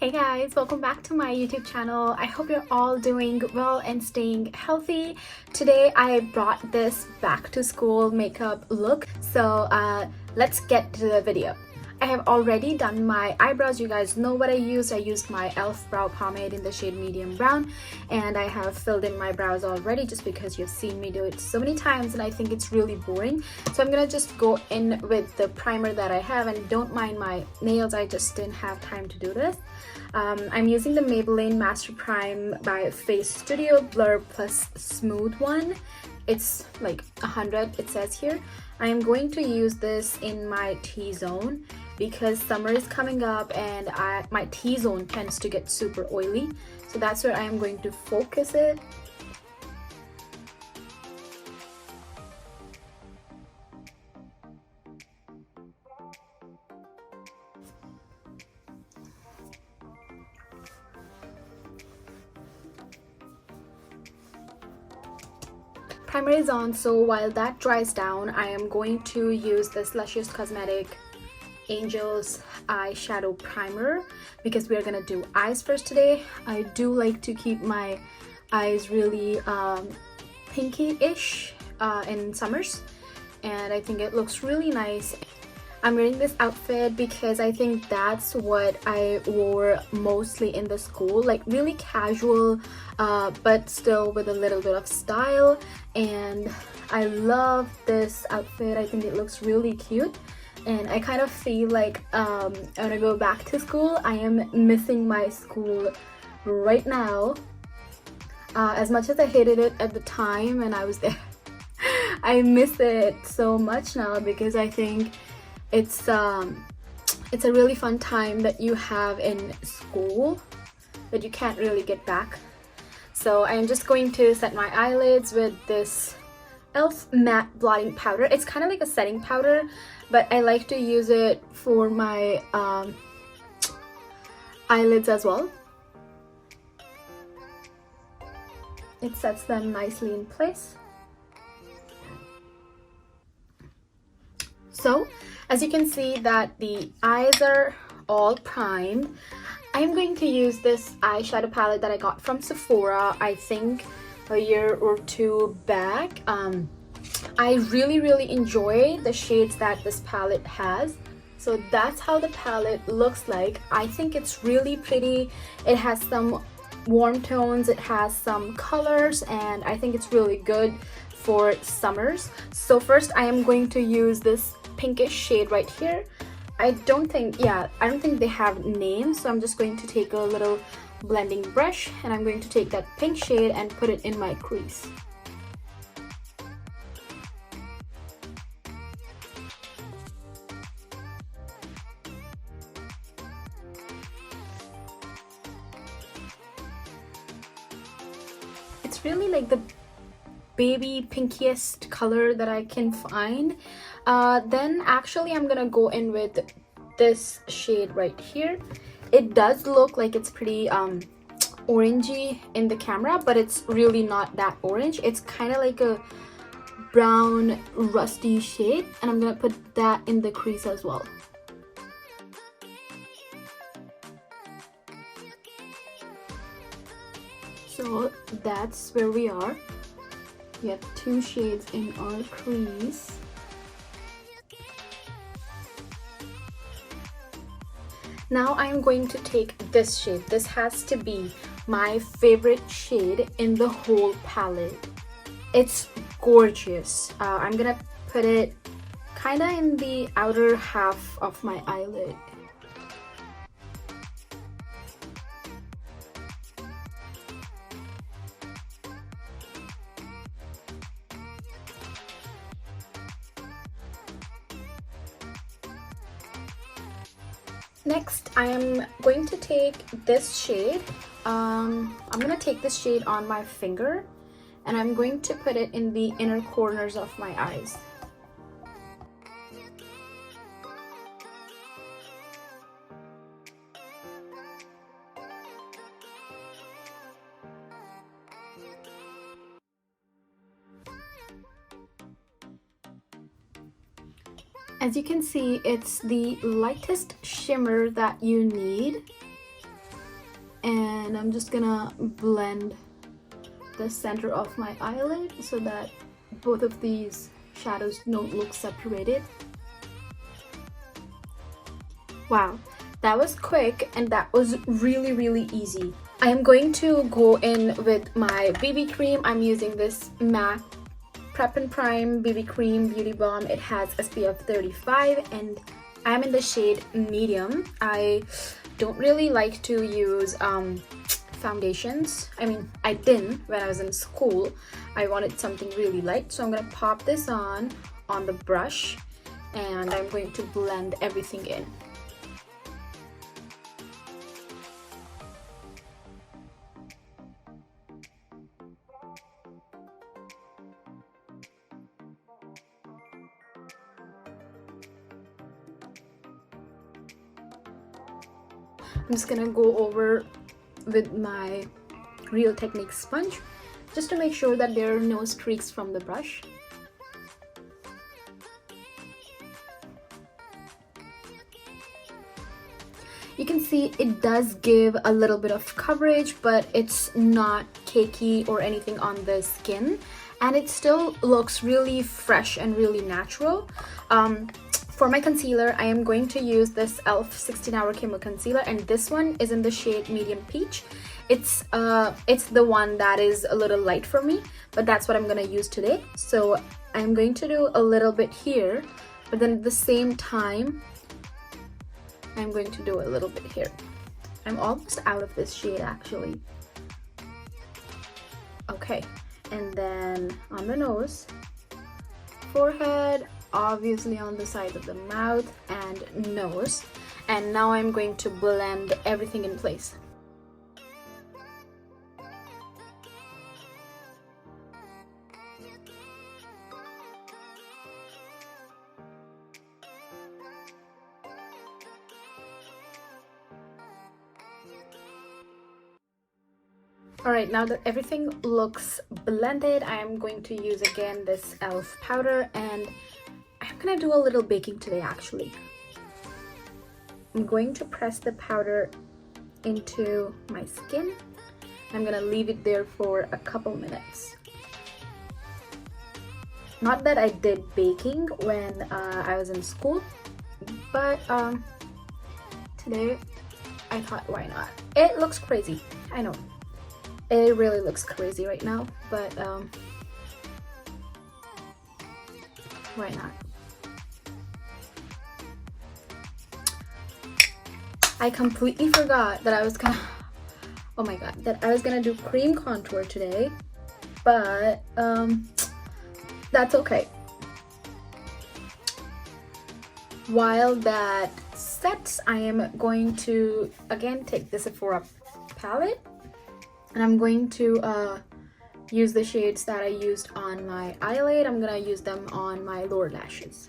Hey guys, welcome back to my YouTube channel. I hope you're all doing well and staying healthy. Today I brought this back to school makeup look. So let's get to the video. I have already done my eyebrows. You guys know what I used. I used my e.l.f. brow pomade in the shade medium brown, and I have filled in my brows already just because you've seen me do it so many times and I think it's really boring. So I'm gonna just go in with the primer that I have, and don't mind my nails, I just didn't have time to do this. I'm using the Maybelline Master Prime by Face Studio Blur Plus Smooth one. It's like 100, it says here. I am going to use this in my T-zone because summer is coming up and my T-zone tends to get super oily. So that's where I am going to focus it. Primer is on, so while that dries down, I am going to use this Luscious Cosmetic Angels eyeshadow primer because we are gonna do eyes first today. I do like to keep my eyes really pinky-ish in summers, and I think it looks really nice. I'm wearing this outfit because I think that's what I wore mostly in the school, like really casual but still with a little bit of style, and I love this outfit. I think it looks really cute, and I kind of feel like when I go back to school, I am missing my school right now. As much as I hated it at the time when I was there, I miss it so much now because I think it's a really fun time that you have in school that you can't really get back. So I'm just going to set my eyelids with this e.l.f. matte blotting powder. It's kind of like a setting powder, but I like to use it for my eyelids as well. It sets them nicely in place. So as you can see that the eyes are all primed, I'm going to use this eyeshadow palette that I got from Sephora, I think a year or two back. I really enjoy the shades that this palette has. So that's how the palette looks like. I think it's really pretty. It has some warm tones, it has some colors, and I think it's really good for summers. So first I am going to use this pinkish shade right here. I don't think they have names, so I'm just going to take a little blending brush and I'm going to take that pink shade and put it in my crease. It's really like the baby pinkiest color that I can find. Then actually I'm gonna go in with this shade right here. It does look like it's pretty orangey in the camera, but it's really not that orange. It's kind of like a brown rusty shade, and I'm gonna put that in the crease as well. So that's where we are. We have two shades in our crease. Now I'm going to take this shade. This has to be my favorite shade in the whole palette. It's gorgeous. I'm gonna put it kind of in the outer half of my eyelid. Next, I am going to take this shade. I'm going to take this shade on my finger and I'm going to put it in the inner corners of my eyes. As you can see, it's the lightest shimmer that you need. and I'm just gonna blend the center of my eyelid so that both of these shadows don't look separated. Wow, that was quick and that was really easy. I am going to go in with my BB cream. I'm using this MAC prep+prime BB cream beauty balm. It has SPF 35 and I'm in the shade medium. I don't really like to use foundations. I mean, I didn't when I was in school. I wanted something really light, so I'm gonna pop this on the brush and I'm going to blend everything in. I'm just gonna go over with my Real Techniques sponge just to make sure that there are no streaks from the brush. You can see it does give a little bit of coverage, but it's not cakey or anything on the skin, and it still looks really fresh and really natural. For my concealer, I am going to use this e.l.f. 16-Hour Camo Concealer, and this one is in the shade Medium Peach. It's the one that is a little light for me, but that's what I'm gonna use today. So I'm going to do a little bit here, but then at the same time, I'm going to do a little bit here. I'm almost out of this shade actually. Okay, and then on the nose, forehead, obviously on the sides of the mouth and nose, and now I'm going to blend everything in place. Alright, now that everything looks blended, I'm going to use again this e.l.f. powder, and I'm gonna do a little baking today actually. I'm going to press the powder into my skin. I'm gonna leave it there for a couple minutes. Not that I did baking when I was in school, but today I thought, why not? It looks crazy, I know. It really looks crazy right now, but why not? I completely forgot that I was gonna, oh my god, that I was gonna do cream contour today, but that's okay. While that sets, I am going to again take the Sephora palette, and I'm going to use the shades that I used on my eyelid. I'm gonna use them on my lower lashes.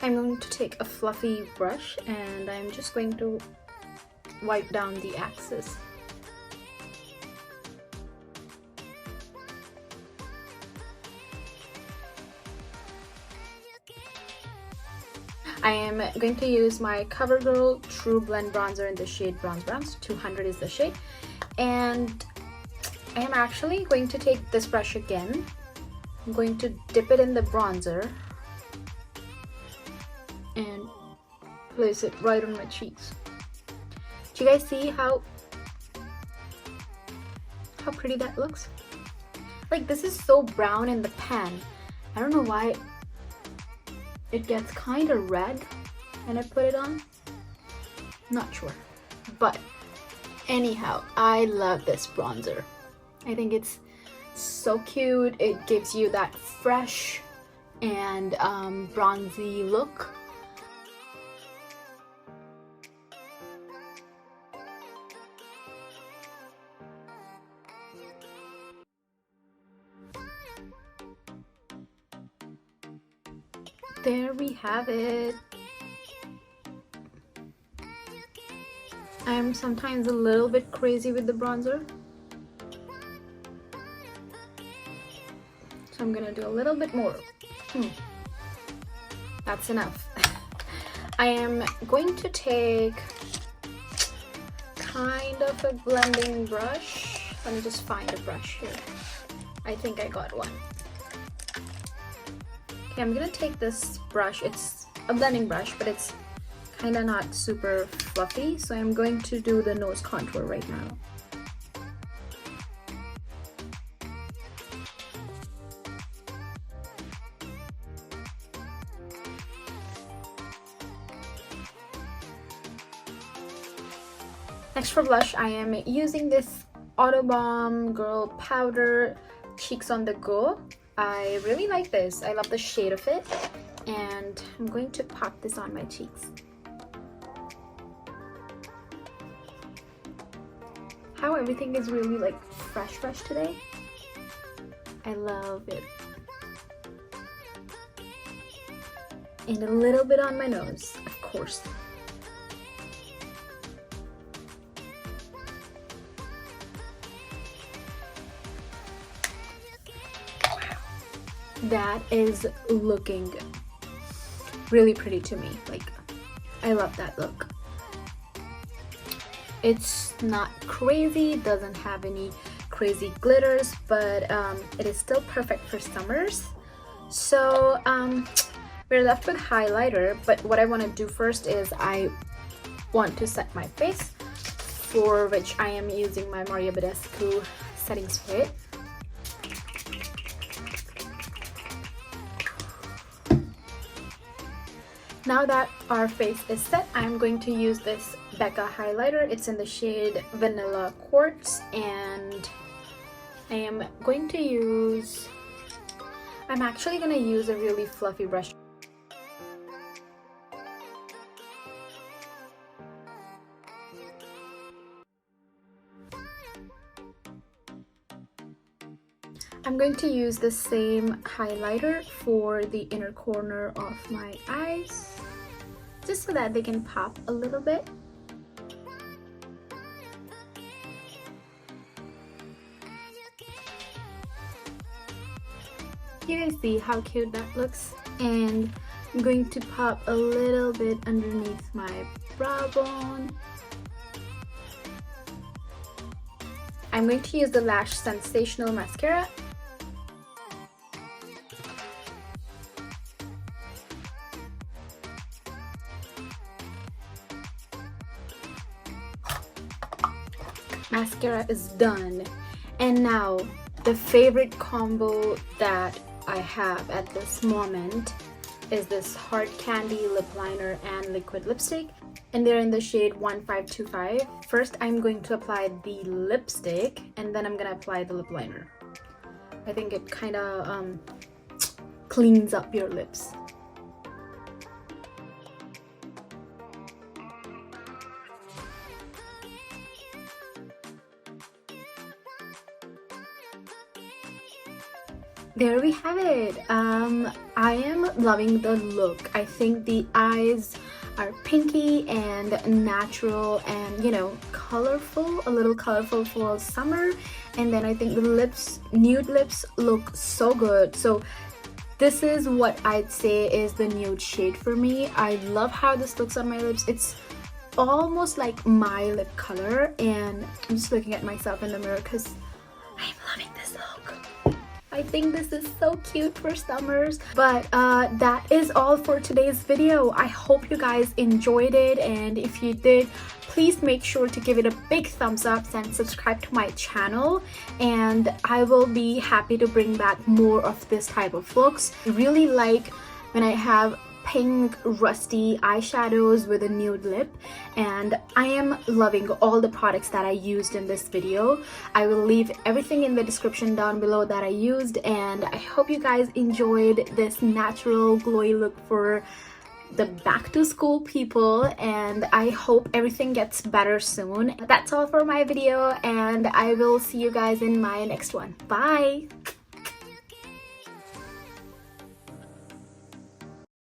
I'm going to take a fluffy brush and I'm just going to wipe down the excess. I am going to use my Covergirl Trueblend bronzer in the shade Bronze Browns. 200 is the shade. And I am actually going to take this brush again. I'm going to dip it in the bronzer and place it right on my cheeks. Do you guys see how pretty that looks? Like, this is so brown in the pan. I don't know why it gets kind of red when I put it on. Not sure. But anyhow, I love this bronzer. I think it's so cute. It gives you that fresh and bronzy look. There we have it. I'm sometimes a little bit crazy with the bronzer, so I'm gonna do a little bit more. That's enough. I am going to take kind of a blending brush. Let me just find a brush here. I think I got one. Okay, I'm gonna take this brush. It's a blending brush, but it's kind of not super fluffy, so I'm going to do the nose contour right now. Next for blush, I am using this Autobalm Girl Powder Cheeks on the Go. I really like this. I love the shade of it, and I'm going to pop this on my cheeks. How everything is really like fresh today. I love it. And a little bit on my nose, of course. That is looking really pretty to me. Like, I love that look. It's not crazy, doesn't have any crazy glitters, but it is still perfect for summers. So we're left with highlighter, but what I want to do first is I want to set my face, for which I am using my Badescu setting spray. Now that our face is set, I'm going to use this Becca highlighter. It's in the shade Vanilla Quartz, and I am going to use, I'm actually going to use a really fluffy brush. I'm going to use the same highlighter for the inner corner of my eyes, just so that they can pop a little bit. You guys see how cute that looks? And I'm going to pop a little bit underneath my brow bone. I'm going to use the Lash Sensational mascara. Mascara is done, and now the favorite combo that I have at this moment is this hard candy lip liner and liquid lipstick, and they're in the shade 1525. First, I'm going to apply the lipstick, and then I'm gonna apply the lip liner. I think it kind of cleans up your lips. There we have it. I am loving the look. I think the eyes are pinky and natural and, you know, colorful, a little colorful for summer. And then I think the lips, nude lips, look so good. So this is what I'd say is the nude shade for me. I love how this looks on my lips. It's almost like my lip color, and I'm just looking at myself in the mirror because I'm loving this look. I think this is so cute for summers. But that is all for today's video. I hope you guys enjoyed it, and if you did, please make sure to give it a big thumbs up and subscribe to my channel, and I will be happy to bring back more of this type of looks. I really like when I have pink rusty eyeshadows with a nude lip, and I am loving all the products that I used in this video. I will leave everything in the description down below that I used, and I hope you guys enjoyed this natural glowy look for the back to school people, and I hope everything gets better soon. That's all for my video, and I will see you guys in my next one. Bye!